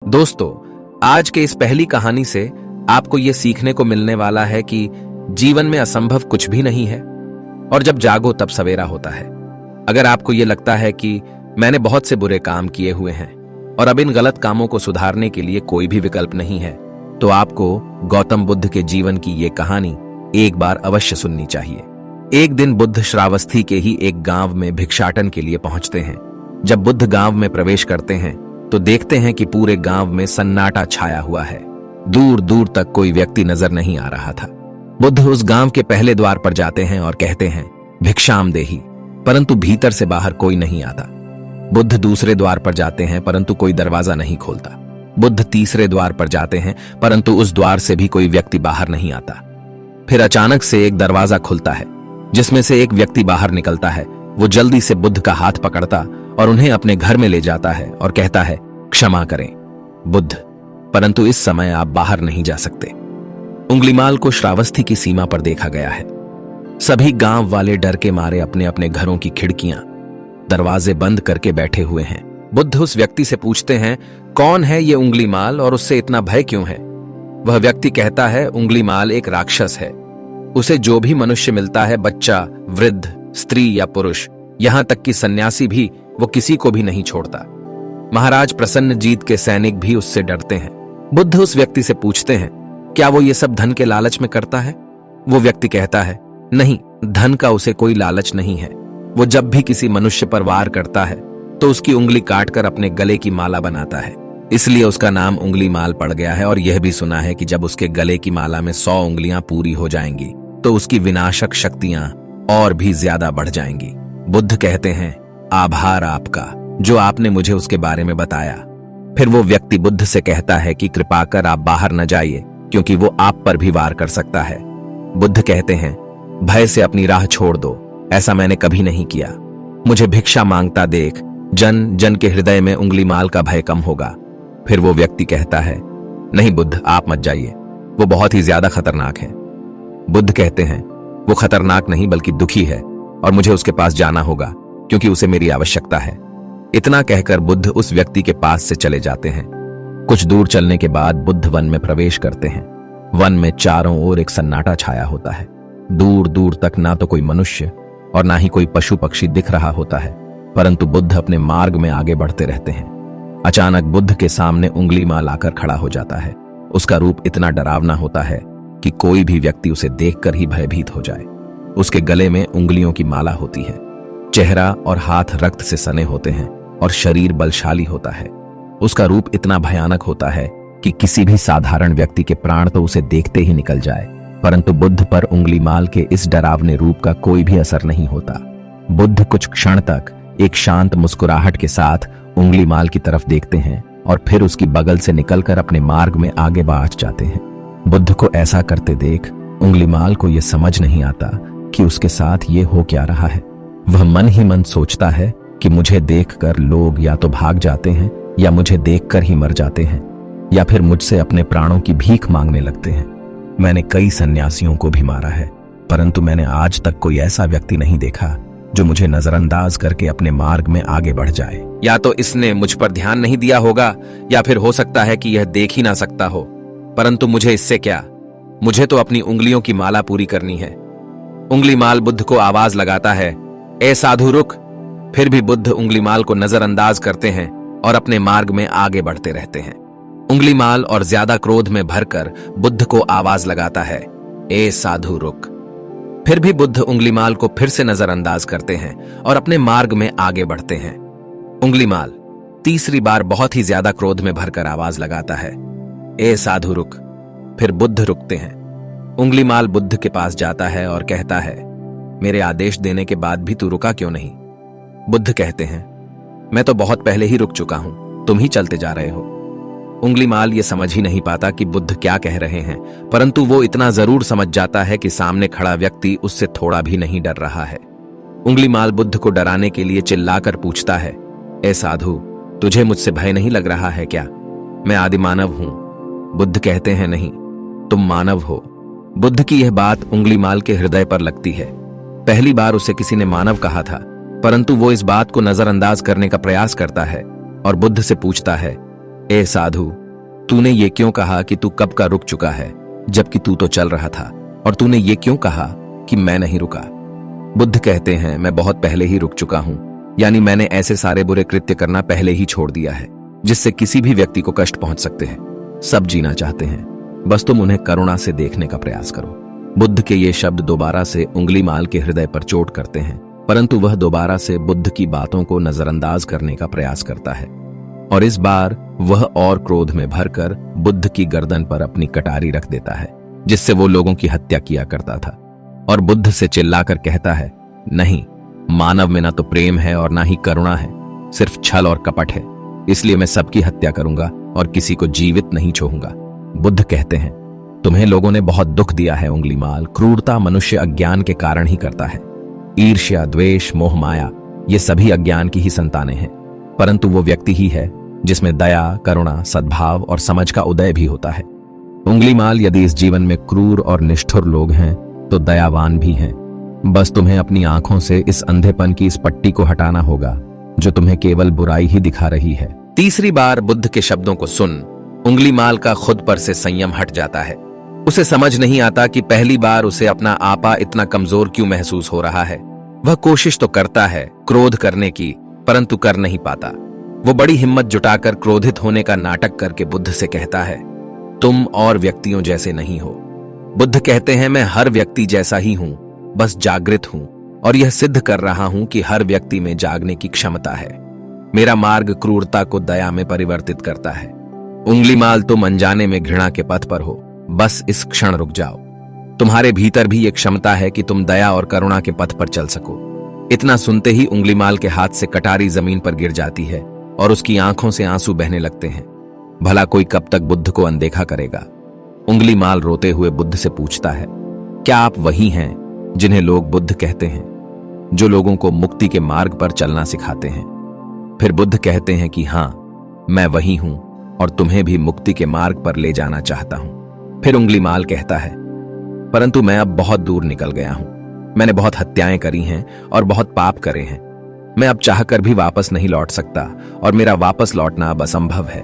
दोस्तों, आज के इस पहली कहानी से आपको यह सीखने को मिलने वाला है कि जीवन में असंभव कुछ भी नहीं है और जब जागो तब सवेरा होता है। अगर आपको यह लगता है कि मैंने बहुत से बुरे काम किए हुए हैं और अब इन गलत कामों को सुधारने के लिए कोई भी विकल्प नहीं है, तो आपको गौतम बुद्ध के जीवन की ये कहानी एक बार अवश्य सुननी चाहिए। एक दिन बुद्ध श्रावस्ती के ही एक गांव में भिक्षाटन के लिए पहुंचते हैं। जब बुद्ध गांव में प्रवेश करते हैं तो देखते हैं कि पूरे गांव में सन्नाटा छाया हुआ है। दूर दूर तक कोई व्यक्ति नजर नहीं आ रहा था। बुद्ध उस गांव के पहले द्वार पर जाते हैं और कहते हैं, भिक्षाम देहि, परंतु भीतर से बाहर कोई नहीं आता। बुद्ध दूसरे द्वार पर जाते हैं परंतु कोई दरवाजा नहीं खोलता। बुद्ध तीसरे द्वार पर जाते हैं परंतु उस द्वार से भी कोई व्यक्ति बाहर नहीं आता। फिर अचानक से एक दरवाजा खुलता है जिसमें से एक व्यक्ति बाहर निकलता है। वो जल्दी से बुद्ध का हाथ पकड़ता और उन्हें अपने घर में ले जाता है और कहता है, क्षमा करें बुद्ध, परंतु इस समय आप बाहर नहीं जा सकते। उंगलीमाल को श्रावस्ती की सीमा पर देखा गया है। सभी गांव वाले डर के मारे अपने अपने घरों की खिड़कियां, दरवाजे बंद करके बैठे हुए हैं। बुद्ध उस व्यक्ति से पूछते हैं, कौन है ये उंगलीमाल और उससे इतना भय क्यों है? वह व्यक्ति कहता है, उंगलीमाल एक राक्षस है। उसे जो भी मनुष्य मिलता है, बच्चा, वृद्ध, स्त्री या पुरुष, यहां तक कि सन्यासी भी, वो किसी को भी नहीं छोड़ता। महाराज प्रसन्नजीत के सैनिक भी उससे डरते हैं। बुद्ध उस व्यक्ति से पूछते हैं, क्या वो ये सब धन के लालच में करता है? वो व्यक्ति कहता है, नहीं, धन का उसे कोई लालच नहीं है। वो जब भी किसी मनुष्य पर वार करता है तो उसकी उंगली काटकर अपने गले की माला बनाता है, इसलिए उसका नाम उंगलीमाल पड़ गया है। और यह भी सुना है कि जब उसके गले की माला में 100 उंगलियां पूरी हो जाएंगी तो उसकी विनाशक शक्तियां और भी ज्यादा बढ़ जाएंगी। बुद्ध कहते हैं, आभार आपका जो आपने मुझे उसके बारे में बताया। फिर वो व्यक्ति बुद्ध से कहता है कि कृपा कर आप बाहर न जाइए, क्योंकि वो आप पर भी वार कर सकता है। बुद्ध कहते हैं, भय से अपनी राह छोड़ दो, ऐसा मैंने कभी नहीं किया। मुझे भिक्षा मांगता देख जन जन के हृदय में उंगलीमाल का भय कम होगा। फिर वो व्यक्ति कहता है, नहीं बुद्ध, आप मत जाइए, वो बहुत ही ज्यादा खतरनाक है। बुद्ध कहते हैं, वो खतरनाक नहीं बल्कि दुखी है और मुझे उसके पास जाना होगा क्योंकि उसे मेरी आवश्यकता है। इतना कहकर बुद्ध उस व्यक्ति के पास से चले जाते हैं। कुछ दूर चलने के बाद बुद्ध वन में प्रवेश करते हैं। वन में चारों ओर एक सन्नाटा छाया होता है। दूर दूर तक ना तो कोई मनुष्य और ना ही कोई पशु पक्षी दिख रहा होता है, परंतु बुद्ध अपने मार्ग में आगे बढ़ते रहते हैं। अचानक बुद्ध के सामने उंगलीमाल आकर खड़ा हो जाता है। उसका रूप इतना डरावना होता है कि कोई भी व्यक्ति उसे देखकर ही भयभीत हो जाए। उसके गले में उंगलियों की माला होती है। चेहरा और हाथ रक्त से सने होते हैं और शरीर बलशाली होता है। उसका रूप इतना भयानक होता है कि किसी भी साधारण व्यक्ति के प्राण तो उसे देखते ही निकल जाए, परंतु बुद्ध पर उंगलीमाल के इस डरावने रूप का कोई भी असर नहीं होता। बुद्ध कुछ क्षण तक एक शांत मुस्कुराहट के साथ उंगलीमाल की तरफ देखते हैं और फिर उसकी बगल से निकलकर अपने मार्ग में आगे बढ़ जाते हैं। बुद्ध को ऐसा करते देख उंगलीमाल को यह समझ नहीं आता कि उसके साथ ये हो क्या रहा है। वह मन ही मन सोचता है कि मुझे देखकर लोग या तो भाग जाते हैं या मुझे देखकर ही मर जाते हैं या फिर मुझसे अपने प्राणों की भीख मांगने लगते हैं। मैंने कई सन्यासियों को भी मारा है, परंतु मैंने आज तक कोई ऐसा व्यक्ति नहीं देखा जो मुझे नजरअंदाज करके अपने मार्ग में आगे बढ़ जाए। या तो इसने मुझ पर ध्यान नहीं दिया होगा या फिर हो सकता है कि यह देख ही ना सकता हो, परंतु मुझे इससे क्या, मुझे तो अपनी उंगलियों की माला पूरी करनी है। उंगलीमाल बुद्ध को आवाज लगाता है, ए साधु रुक। फिर भी बुद्ध उंगलीमाल को नजरअंदाज करते हैं और अपने मार्ग में आगे बढ़ते रहते हैं। उंगलीमाल और ज्यादा क्रोध में भरकर बुद्ध को आवाज लगाता है, ए साधु रुक। फिर भी बुद्ध उंगलीमाल को फिर से नजरअंदाज करते हैं और अपने मार्ग में आगे बढ़ते हैं। उंगलीमाल तीसरी बार बहुत ही ज्यादा क्रोध में भरकर आवाज लगाता है, ए साधु रुक। फिर बुद्ध रुकते हैं। उंगलीमाल बुद्ध के पास जाता है और कहता है, मेरे आदेश देने के बाद भी तू रुका क्यों नहीं? बुद्ध कहते हैं, मैं तो बहुत पहले ही रुक चुका हूं, तुम ही चलते जा रहे हो। उंगलीमाल ये समझ ही नहीं पाता कि बुद्ध क्या कह रहे हैं, परंतु वो इतना जरूर समझ जाता है कि सामने खड़ा व्यक्ति उससे थोड़ा भी नहीं डर रहा है। उंगलीमाल बुद्ध को डराने के लिए चिल्लाकर पूछता है, ए साधु, तुझे मुझसे भय नहीं लग रहा है क्या? मैं आदि मानव हूं। बुद्ध कहते हैं, नहीं, तुम मानव हो। बुद्ध की यह बात उंगलीमाल के हृदय पर लगती है। पहली बार उसे किसी ने मानव कहा था, परंतु वो इस बात को नजरअंदाज करने का प्रयास करता है और बुद्ध से पूछता है, ए साधु, तूने ये क्यों कहा कि तू कब का रुक चुका है, जबकि तू तो चल रहा था? और तूने ये क्यों कहा कि मैं नहीं रुका? बुद्ध कहते हैं, मैं बहुत पहले ही रुक चुका हूं, यानी मैंने ऐसे सारे बुरे कृत्य करना पहले ही छोड़ दिया है जिससे किसी भी व्यक्ति को कष्ट पहुंच सकते हैं। सब जीना चाहते हैं, बस तुम उन्हें करुणा से देखने का प्रयास करो। बुद्ध के ये शब्द दोबारा से उंगलीमाल के हृदय पर चोट करते हैं, परंतु वह दोबारा से बुद्ध की बातों को नजरअंदाज करने का प्रयास करता है और इस बार वह और क्रोध में भरकर बुद्ध की गर्दन पर अपनी कटारी रख देता है, जिससे वो लोगों की हत्या किया करता था, और बुद्ध से चिल्लाकर कहता है, नहीं, मानव में ना तो प्रेम है और ना ही करुणा है, सिर्फ छल और कपट है। इसलिए मैं सबकी हत्या करूंगा और किसी को जीवित नहीं छोड़ूंगा। बुद्ध कहते हैं, तुम्हें लोगों ने बहुत दुख दिया है उंगलीमाल। क्रूरता मनुष्य अज्ञान के कारण ही करता है। ईर्ष्या, द्वेष, मोह, माया, ये सभी अज्ञान की ही संतानें हैं, परंतु वो व्यक्ति ही है जिसमें दया, करुणा, सद्भाव और समझ का उदय भी होता है। उंगलीमाल, यदि इस जीवन में क्रूर और निष्ठुर लोग हैं तो दयावान भी हैं। बस तुम्हें अपनी आंखों से इस अंधेपन की इस पट्टी को हटाना होगा जो तुम्हें केवल बुराई ही दिखा रही है। तीसरी बार बुद्ध के शब्दों को सुन उंगलीमाल का खुद पर से संयम हट जाता है। उसे समझ नहीं आता कि पहली बार उसे अपना आपा इतना कमजोर क्यों महसूस हो रहा है। वह कोशिश तो करता है क्रोध करने की, परंतु कर नहीं पाता। वो बड़ी हिम्मत जुटाकर क्रोधित होने का नाटक करके बुद्ध से कहता है, तुम और व्यक्तियों जैसे नहीं हो। बुद्ध कहते हैं, मैं हर व्यक्ति जैसा ही हूं, बस जागृत हूं और यह सिद्ध कर रहा हूं कि हर व्यक्ति में जागने की क्षमता है। मेरा मार्ग क्रूरता को दया में परिवर्तित करता है। उंगलीमाल, तुम अनजाने में घृणा के पथ पर हो, बस इस क्षण रुक जाओ। तुम्हारे भीतर भी एक क्षमता है कि तुम दया और करुणा के पथ पर चल सको। इतना सुनते ही उंगलीमाल के हाथ से कटारी जमीन पर गिर जाती है और उसकी आंखों से आंसू बहने लगते हैं। भला कोई कब तक बुद्ध को अनदेखा करेगा? उंगलीमाल रोते हुए बुद्ध से पूछता है, क्या आप वही हैं जिन्हें लोग बुद्ध कहते हैं, जो लोगों को मुक्ति के मार्ग पर चलना सिखाते हैं? फिर बुद्ध कहते हैं कि हां, मैं वही हूं और तुम्हें भी मुक्ति के मार्ग पर ले जाना चाहता हूं। फिर उंगलीमाल कहता है, परंतु मैं अब बहुत दूर निकल गया हूं। मैंने बहुत हत्याएं करी हैं और बहुत पाप करे हैं। मैं अब चाहकर भी वापस नहीं लौट सकता और मेरा वापस लौटना अब असंभव है।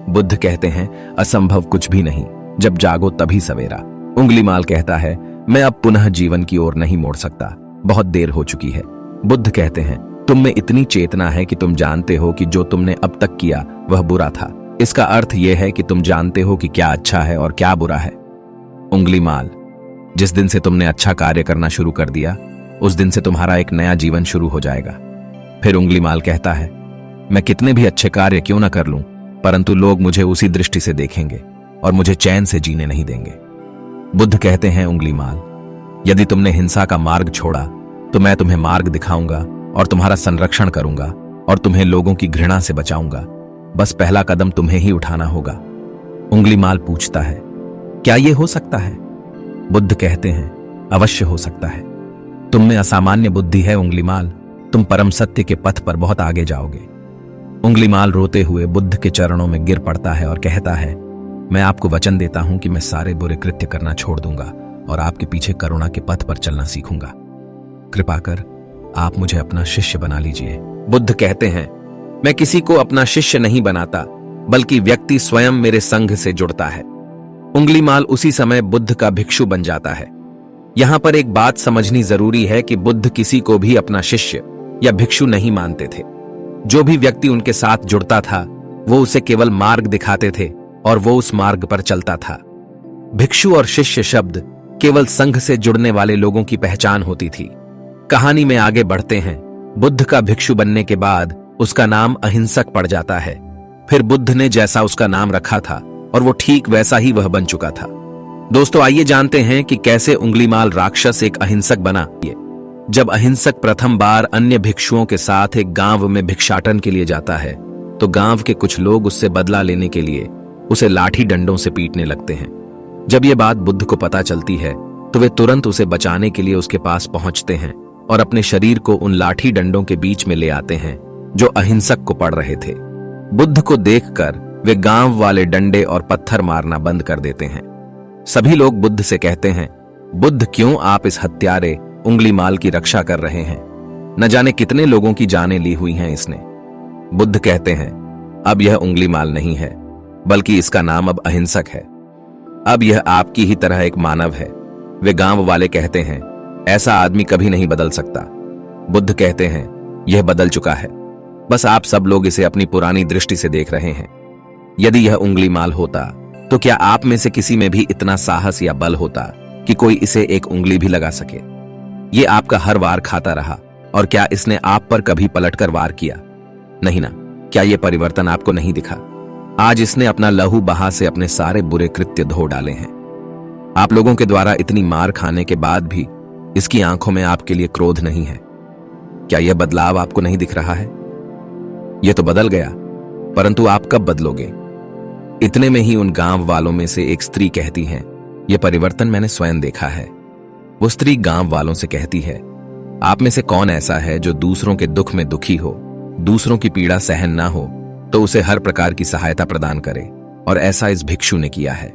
बुद्ध कहते हैं, असंभव कुछ भी नहीं, जब जागो तभी सवेरा। उंगलीमाल कहता है, मैं अब पुनः जीवन की ओर नहीं मोड़ सकता, बहुत देर हो चुकी है। बुद्ध कहते हैं, तुम में इतनी चेतना है कि तुम जानते हो कि जो तुमने अब तक किया वह बुरा था। इसका अर्थ यह है कि तुम जानते हो कि क्या अच्छा है और क्या बुरा है। उंगलीमाल, जिस दिन से तुमने अच्छा कार्य करना शुरू कर दिया, उस दिन से तुम्हारा एक नया जीवन शुरू हो जाएगा। फिर उंगलीमाल कहता है, मैं कितने भी अच्छे कार्य क्यों ना कर लूं, परंतु लोग मुझे उसी दृष्टि से देखेंगे और मुझे चैन से जीने नहीं देंगे। बुद्ध कहते हैं, उंगलीमाल, यदि तुमने हिंसा का मार्ग छोड़ा तो मैं तुम्हें मार्ग दिखाऊंगा और तुम्हारा संरक्षण करूंगा और तुम्हें लोगों की घृणा से बचाऊंगा। बस पहला कदम तुम्हें ही उठाना होगा। उंगलीमाल पूछता है, क्या यह हो सकता है? बुद्ध कहते हैं, अवश्य हो सकता है। तुम में असामान्य बुद्धि है उंगलीमाल, तुम परम सत्य के पथ पर बहुत आगे जाओगे। उंगलीमाल रोते हुए बुद्ध के चरणों में गिर पड़ता है और कहता है, मैं आपको वचन देता हूं कि मैं सारे बुरे कृत्य करना छोड़ दूंगा और आपके पीछे करुणा के पथ पर चलना सीखूंगा। कृपा कर आप मुझे अपना शिष्य बना लीजिए। बुद्ध कहते हैं, मैं किसी को अपना शिष्य नहीं बनाता, बल्कि व्यक्ति स्वयं मेरे संघ से जुड़ता है। उंगलीमाल उसी समय बुद्ध का भिक्षु बन जाता है। यहां पर एक बात समझनी जरूरी है कि बुद्ध किसी को भी अपना शिष्य या भिक्षु नहीं मानते थे। जो भी व्यक्ति उनके साथ जुड़ता था वो उसे केवल मार्ग दिखाते थे और वो उस मार्ग पर चलता था। भिक्षु और शिष्य शब्द केवल संघ से जुड़ने वाले लोगों की पहचान होती थी। कहानी में आगे बढ़ते हैं। बुद्ध का भिक्षु बनने के बाद उसका नाम अहिंसक पड़ जाता है। फिर बुद्ध ने जैसा उसका नाम रखा था और वो ठीक वैसा ही वह बन चुका था। दोस्तों, आइए जानते हैं कि कैसे उंगलीमाल राक्षस एक अहिंसक बना। जब अहिंसक प्रथम बार अन्य भिक्षुओं के साथ एक गांव में भिक्षाटन के लिए जाता है तो गांव के कुछ लोग उससे बदला लेने के लिए उसे लाठी डंडों से पीटने लगते हैं। जब ये बात बुद्ध को पता चलती है तो वे तुरंत उसे बचाने के लिए उसके पास पहुंचते हैं और अपने शरीर को उन लाठी डंडों के बीच में ले आते हैं जो अहिंसक को पड़ रहे थे। बुद्ध को देखकर वे गांव वाले डंडे और पत्थर मारना बंद कर देते हैं। सभी लोग बुद्ध से कहते हैं, बुद्ध, क्यों आप इस हत्यारे उंगलीमाल की रक्षा कर रहे हैं? न जाने कितने लोगों की जानें ली हुई हैं इसने। बुद्ध कहते हैं, अब यह उंगलीमाल नहीं है, बल्कि इसका नाम अब अहिंसक है। अब यह आपकी ही तरह एक मानव है। वे गांव वाले कहते हैं, ऐसा आदमी कभी नहीं बदल सकता। बुद्ध कहते हैं, यह बदल चुका है, बस आप सब लोग इसे अपनी पुरानी दृष्टि से देख रहे हैं। यदि यह उंगली माल होता तो क्या आप में से किसी में भी इतना साहस या बल होता कि कोई इसे एक उंगली भी लगा सके? ये आपका हर वार खाता रहा, और क्या इसने आप पर कभी पलटकर वार किया? नहीं ना। क्या यह परिवर्तन आपको नहीं दिखा? आज इसने अपना लहू बहा से अपने सारे बुरे कृत्य धो डाले हैं। आप लोगों के द्वारा इतनी मार खाने के बाद भी इसकी आंखों में आपके लिए क्रोध नहीं है। क्या यह बदलाव आपको नहीं दिख रहा है? यह तो बदल गया, परंतु आप कब बदलोगे? इतने में ही उन गांव वालों में से एक स्त्री कहती है, यह परिवर्तन मैंने स्वयं देखा है। वो स्त्री गांव वालों से कहती है, आप में से कौन ऐसा है जो दूसरों के दुख में दुखी हो, दूसरों की पीड़ा सहन ना हो तो उसे हर प्रकार की सहायता प्रदान करे? और ऐसा इस भिक्षु ने किया है।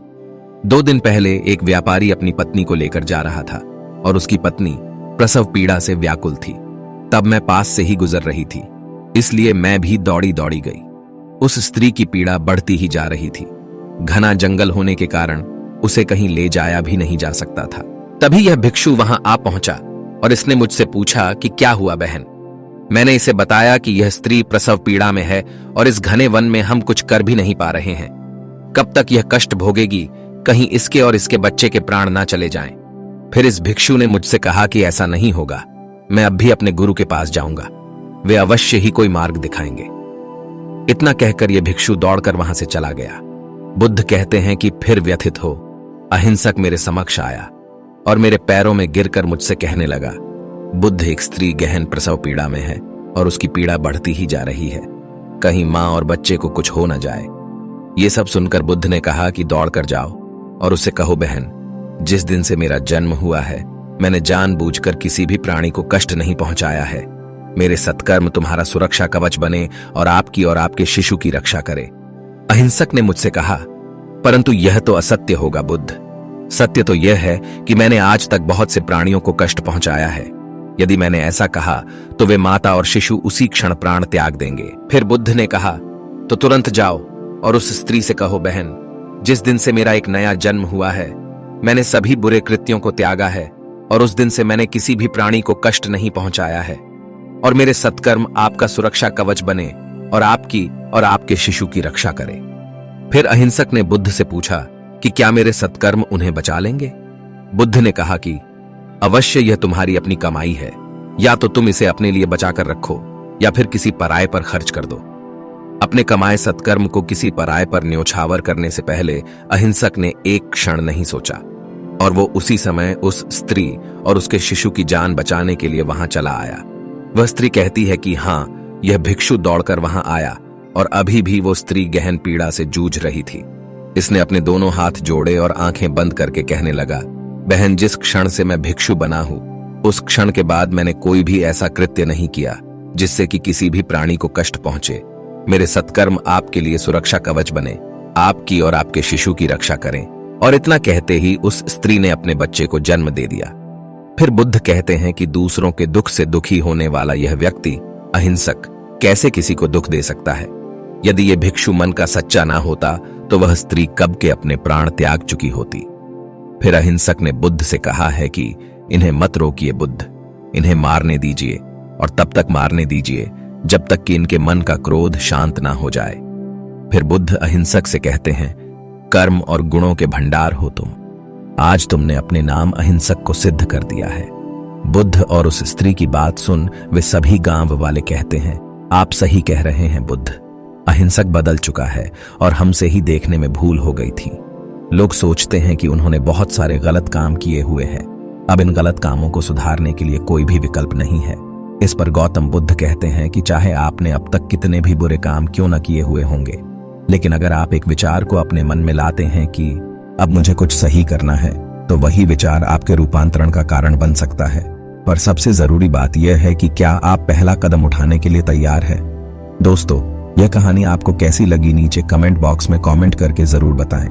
2 दिन पहले एक व्यापारी अपनी पत्नी को लेकर जा रहा था और उसकी पत्नी प्रसव पीड़ा से व्याकुल थी। तब मैं पास से ही गुजर रही थी, इसलिए मैं भी दौड़ी दौड़ी गई। उस स्त्री की पीड़ा बढ़ती ही जा रही थी। घना जंगल होने के कारण उसे कहीं ले जाया भी नहीं जा सकता था। तभी यह भिक्षु वहां आ पहुंचा और इसने मुझसे पूछा कि क्या हुआ बहन। मैंने इसे बताया कि यह स्त्री प्रसव पीड़ा में है और इस घने वन में हम कुछ कर भी नहीं पा रहे हैं। कब तक यह कष्ट भोगेगी, कहीं इसके और इसके बच्चे के प्राण ना चले जाएं। फिर इस भिक्षु ने मुझसे कहा कि ऐसा नहीं होगा, मैं अब भी अपने गुरु के पास जाऊंगा, वे अवश्य ही कोई मार्ग दिखाएंगे। इतना कहकर यह भिक्षु दौड़कर वहां से चला गया। बुद्ध कहते हैं कि फिर व्यथित हो अहिंसक मेरे समक्ष आया और मेरे पैरों में गिरकर मुझसे कहने लगा, बुद्ध, एक स्त्री गहन प्रसव पीड़ा में है और उसकी पीड़ा बढ़ती ही जा रही है, कहीं मां और बच्चे को कुछ हो न जाए। ये सब सुनकर बुद्ध ने कहा कि दौड़कर जाओ और उससे कहो, बहन, जिस दिन से मेरा जन्म हुआ है मैंने जानबूझकर किसी भी प्राणी को कष्ट नहीं पहुंचाया है। मेरे सत्कर्म तुम्हारा सुरक्षा कवच बने और आपके शिशु की रक्षा करे। अहिंसक ने मुझसे कहा, परंतु यह तो असत्य होगा बुद्ध। सत्य तो यह है कि मैंने आज तक बहुत से प्राणियों को कष्ट पहुंचाया है। यदि मैंने ऐसा कहा तो वे माता और शिशु उसी क्षण प्राण त्याग देंगे। फिर बुद्ध ने कहा, तो तुरंत जाओ और उस स्त्री से कहो, बहन, जिस दिन से मेरा एक नया जन्म हुआ है मैंने सभी बुरे कृत्यों को त्यागा है और उस दिन से मैंने किसी भी प्राणी को कष्ट नहीं पहुंचाया है, और मेरे सत्कर्म आपका सुरक्षा कवच बने और आपके शिशु की रक्षा करे। फिर अहिंसक ने बुद्ध से पूछा कि क्या मेरे सत्कर्म उन्हें बचा लेंगे? बुद्ध ने कहा कि अवश्य यह तुम्हारी अपनी कमाई है, या तो तुम इसे अपने लिए बचाकर रखो या फिर किसी पराये पर खर्च कर दो। अपने कमाए सत्कर्म को किसी पराये पर न्योछावर करने से पहले अहिंसक ने एक क्षण नहीं सोचा और वो उसी समय उस स्त्री और उसके शिशु की जान बचाने के लिए वहां चला आया। वह स्त्री कहती है कि हाँ, यह भिक्षु दौड़कर वहां आया और अभी भी वो स्त्री गहन पीड़ा से जूझ रही थी। इसने अपने दोनों हाथ जोड़े और आंखें बंद करके कहने लगा, बहन, जिस क्षण से मैं भिक्षु बना हूं उस क्षण के बाद मैंने कोई भी ऐसा कृत्य नहीं किया जिससे कि किसी भी प्राणी को कष्ट पहुंचे। मेरे सत्कर्म आपके लिए सुरक्षा कवच बने, आपकी और आपके शिशु की रक्षा करें। और इतना कहते ही उस स्त्री ने अपने बच्चे को जन्म दे दिया। फिर बुद्ध कहते हैं कि दूसरों के दुख से दुखी होने वाला यह व्यक्ति अहिंसक कैसे किसी को दुख दे सकता है? यदि यह भिक्षु मन का सच्चा ना होता तो वह स्त्री कब के अपने प्राण त्याग चुकी होती। फिर अहिंसक ने बुद्ध से कहा है कि इन्हें मत रोकिए बुद्ध, इन्हें मारने दीजिए और तब तक मारने दीजिए जब तक कि इनके मन का क्रोध शांत ना हो जाए। फिर बुद्ध अहिंसक से कहते हैं, कर्म और गुणों के भंडार हो तुम, आज तुमने अपने नाम अहिंसक को सिद्ध कर दिया है। बुद्ध और उस स्त्री की बात सुन वे सभी गांव वाले कहते हैं, आप सही कह रहे हैं बुद्ध, अहिंसक बदल चुका है और हमसे ही देखने में भूल हो गई थी। लोग सोचते हैं कि उन्होंने बहुत सारे गलत काम किए हुए हैं, अब इन गलत कामों को सुधारने के लिए कोई भी विकल्प नहीं है। इस पर गौतम बुद्ध कहते हैं कि चाहे आपने अब तक कितने भी बुरे काम क्यों न किए हुए होंगे, लेकिन अगर आप एक विचार को अपने मन में लाते हैं कि अब मुझे कुछ सही करना है, तो वही विचार आपके रूपांतरण का कारण बन सकता है। पर सबसे जरूरी बात यह है कि क्या आप पहला कदम उठाने के लिए तैयार है? दोस्तों, यह कहानी आपको कैसी लगी नीचे कमेंट बॉक्स में कमेंट करके जरूर बताएं।